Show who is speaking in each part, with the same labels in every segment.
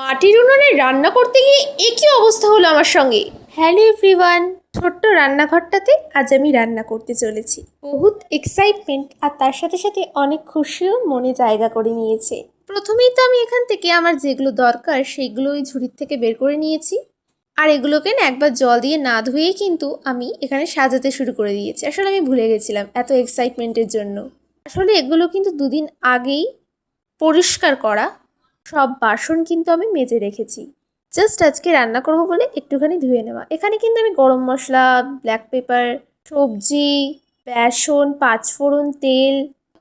Speaker 1: মাটির উনুনে রান্না করতে গিয়ে একই অবস্থা হলো আমার সঙ্গে। হ্যালো এভরিওয়ান, ছোট্ট রান্নাঘরটাতে আজ আমি রান্না করতে চলেছি। বহুত এক্সাইটমেন্ট আর তার সাথে সাথে অনেক খুশিও মনে জায়গা করে নিয়েছে। প্রথমেই তো আমি এখান থেকে আমার যেগুলো দরকার সেইগুলো ওই ঝুড়ির থেকে বের করে নিয়েছি। আর এগুলোকে না একবার জল দিয়ে না ধুয়েই কিন্তু আমি এখানে সাজাতে শুরু করে দিয়েছি। আসলে আমি ভুলে গেছিলাম এত এক্সাইটমেন্টের জন্য। আসলে এগুলো কিন্তু দুদিন আগেই পরিষ্কার করা সব বাসন কিন্তু আমি মেজে রেখেছি। জাস্ট আজকে রান্না করব বলে একটুখানি ধুয়ে নেওয়া। এখানে কিন্তু আমি গরম মশলা, ব্ল্যাক পেপার, সবজি, বেসন, পাঁচফোড়ন, তেল,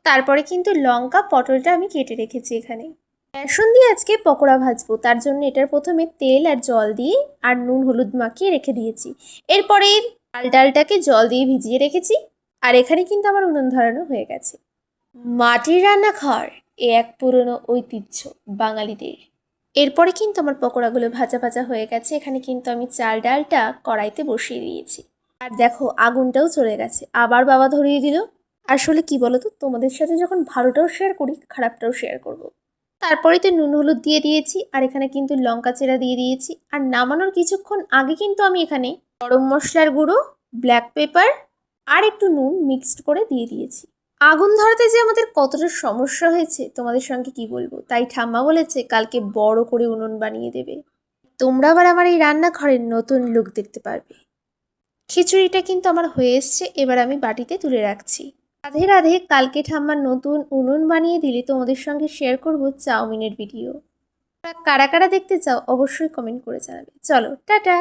Speaker 1: তারপরে কিন্তু লঙ্কা, পটলটা আমি কেটে রেখেছি এখানে। বেসন দিয়ে আজকে পকোড়া ভাজবো, তার জন্য এটার প্রথমে তেল আর জল দিয়ে আর নুন হলুদ মাখিয়ে রেখে দিয়েছি। এরপরে ডালটাকে জল দিয়ে ভিজিয়ে রেখেছি। আর এখানে কিন্তু আমার উনুন ধরানো হয়ে গেছে। মাটির রান্নাঘর এ এক পুরনো ঐতিহ্য বাঙালিদের। এরপরে কিন্তু আমার পকোড়াগুলো ভাজা ভাজা হয়ে গেছে। এখানে কিন্তু আমি চাল ডালটা কড়াইতে বসিয়ে দিয়েছি। আর দেখো আগুনটাও চলে গেছে, আবার বাবা ধরিয়ে দিল। আসলে কি বলো তো, তোমাদের সাথে যখন ভালোটাও শেয়ার করি খারাপটাও শেয়ার করব। তারপরে তো নুন হলুদ দিয়ে দিয়েছি, আর এখানে কিন্তু লঙ্কা চেরা দিয়ে দিয়েছি। আর নামানোর কিছুক্ষণ আগে কিন্তু আমি এখানে গরম মশলার গুঁড়ো, ব্ল্যাক পেপার আর একটু নুন মিক্সড করে দিয়ে দিয়েছি। আগুন ধরাতে যে আমাদের কতটা সমস্যা হয়েছে তোমাদের সঙ্গে কি বলবো। তাই ঠাম্মা বলেছে কালকে বড় করে উনুন বানিয়ে দেবে, তোমরা আবার আমার এই রান্নাঘরের নতুন লুক দেখতে পারবে। খিচুড়িটা কিন্তু আমার হয়ে এসছে, এবার আমি বাটিতে তুলে রাখছি। রাধে রাধে। কালকে ঠাম্মার নতুন উনুন বানিয়ে দিলে তোমাদের সঙ্গে শেয়ার করব চাউমিনের ভিডিও। কারা কারা দেখতে চাও অবশ্যই কমেন্ট করে জানাবে। চলো টাটা।